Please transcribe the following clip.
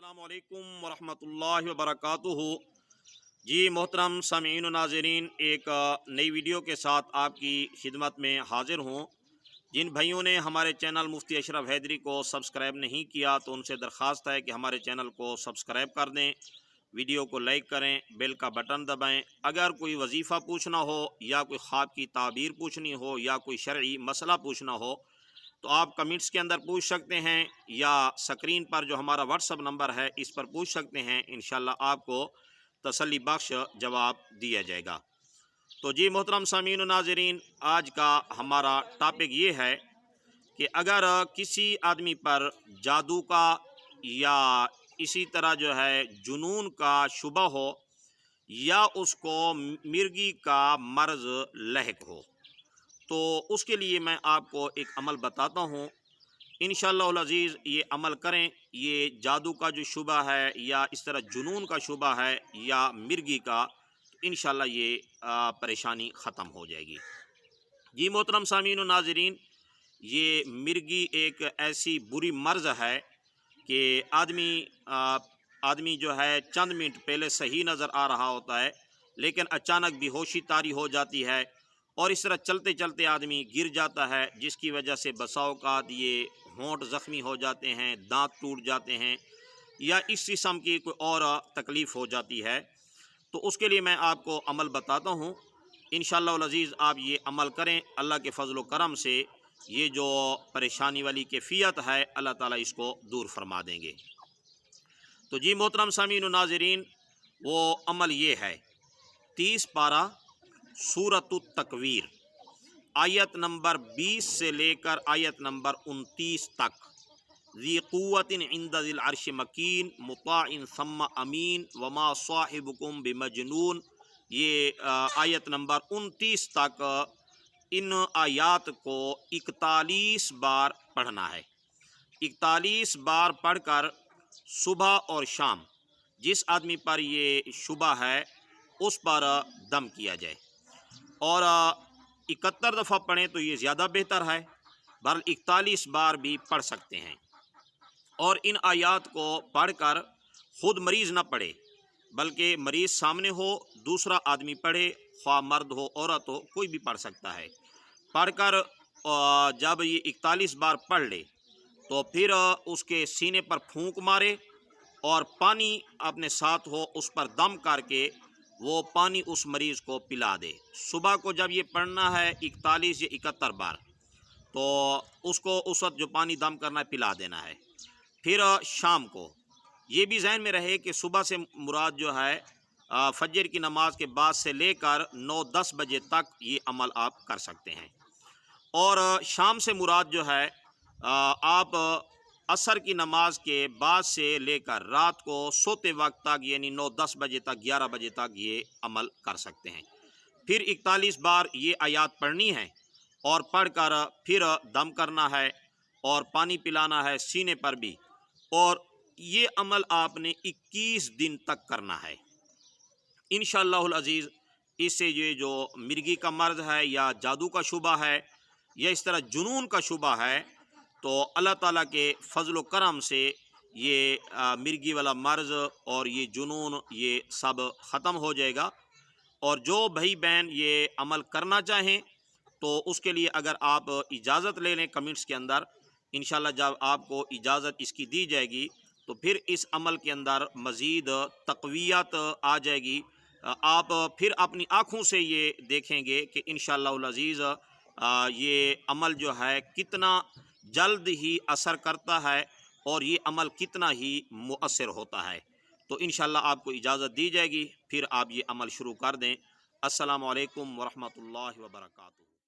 अस्सलामु अलैकुम वरहमतुल्लाहि वबरकातुहू। जी मोहतरम सामीन व नाज़रीन, एक नई वीडियो के साथ आपकी खिदमत में हाज़िर हूँ। जिन भाइयों ने हमारे चैनल मुफ्ती अशरफ हैदरी को सब्सक्राइब नहीं किया तो उनसे दरख्वास्त है कि हमारे चैनल को सब्सक्राइब कर दें, वीडियो को लाइक करें, बेल का बटन दबाएं। अगर कोई वजीफ़ा पूछना हो या कोई ख्वाब की ताबीर पूछनी हो या कोई शरई मसला पूछना हो तो आप कमेंट्स के अंदर पूछ सकते हैं या स्क्रीन पर जो हमारा व्हाट्सअप नंबर है इस पर पूछ सकते हैं। इंशाल्लाह आपको तसल्ली बख्श जवाब दिया जाएगा। तो जी मोहतरम सामीन व नाज़रीन, आज का हमारा टॉपिक ये है कि अगर किसी आदमी पर जादू का या इसी तरह जो है जुनून का शुबा हो या उसको मिर्गी का मर्ज़ लहक हो तो उसके लिए मैं आपको एक अमल बताता हूँ। इंशाअल्लाह अज़ीज़ ये अमल करें, ये जादू का जो शुबा है या इस तरह जुनून का शुबा है या मिर्गी का, तो इंशाअल्लाह ये परेशानी ख़त्म हो जाएगी। जी मोहतरम सामीन व नाज़रीन, ये मिर्गी एक ऐसी बुरी मर्ज़ है कि आदमी जो है चंद मिनट पहले सही नज़र आ रहा होता है लेकिन अचानक बेहोशी तारी हो जाती है और इस तरह चलते चलते आदमी गिर जाता है, जिसकी वजह से बसा औक़ात ये होंठ ज़ख्मी हो जाते हैं, दांत टूट जाते हैं या इस किस्म की कोई और तकलीफ़ हो जाती है। तो उसके लिए मैं आपको अमल बताता हूँ। इंशाअल्लाह अज़ीज़ आप ये अमल करें, अल्लाह के फ़ज़ल व करम से ये जो परेशानी वाली कैफ़ियत है अल्लाह ताला इसको दूर फरमा देंगे। तो जी मोहतरम सामीन व नाज़रीन, वो अमल ये है, 30 पारा सूरतुत तकवीर आयत नंबर 20 से लेकर आयत नंबर 29 तक। ज़ी क़ुव्वतिन इंदा ज़िल अर्श मकीन मुताइन सम्मा अमीन वमा साहिबुकुम बिमजनून। ये आयत नंबर 29 तक इन आयात को 41 बार पढ़ना है। 41 बार पढ़कर सुबह और शाम जिस आदमी पर ये शुबा है उस पर दम किया जाए और 71 दफ़ा पढ़ें तो ये ज़्यादा बेहतर है। बहरहाल 41 बार भी पढ़ सकते हैं और इन आयात को पढ़कर ख़ुद मरीज़ न पढ़े बल्कि मरीज़ सामने हो, दूसरा आदमी पढ़े, ख्वाह मर्द हो औरत हो, कोई भी पढ़ सकता है। पढ़कर जब ये 41 बार पढ़ ले तो फिर उसके सीने पर फूंक मारे और पानी अपने साथ हो उस पर दम करके वो पानी उस मरीज़ को पिला दे। सुबह को जब ये पढ़ना है 41 या 71 बार तो उसको उस वक्त जो पानी दम करना है पिला देना है। फिर शाम को ये भी जहन में रहे कि सुबह से मुराद जो है फजर की नमाज के बाद से लेकर 9-10 बजे तक ये अमल आप कर सकते हैं और शाम से मुराद जो है आप असर की नमाज के बाद से लेकर रात को सोते वक्त तक यानी 9-10 बजे तक 11 बजे तक ये अमल कर सकते हैं। फिर 41 बार ये आयात पढ़नी है और पढ़कर फिर दम करना है और पानी पिलाना है सीने पर भी, और ये अमल आपने 21 दिन तक करना है इंशाअल्लाह अज़ीज़। इससे ये जो मिर्गी का मर्ज़ है या जादू का शुबा है या इस तरह जुनून का शुबा है तो अल्लाह ताला के फ़ज़ल व करम से ये मिर्गी वाला मर्ज़ और ये जुनून ये सब ख़त्म हो जाएगा। और जो भाई बहन ये अमल करना चाहें तो उसके लिए अगर आप इजाज़त ले लें कमेंट्स के अंदर, इंशाअल्लाह जब आपको इजाज़त इसकी दी जाएगी तो फिर इस अमल के अंदर मज़ीद तक़वियत आ जाएगी। आप फिर अपनी आँखों से ये देखेंगे कि इंशाअल्लाह अज़ीज़ ये अमल जो है कितना जल्द ही असर करता है और ये अमल कितना ही मुअस्सिर होता है। तो इंशाअल्लाह आपको इजाज़त दी जाएगी, फिर आप ये अमल शुरू कर दें। अस्सलामु अलैकुम वरहमतुल्लाहि वबरकातुहू।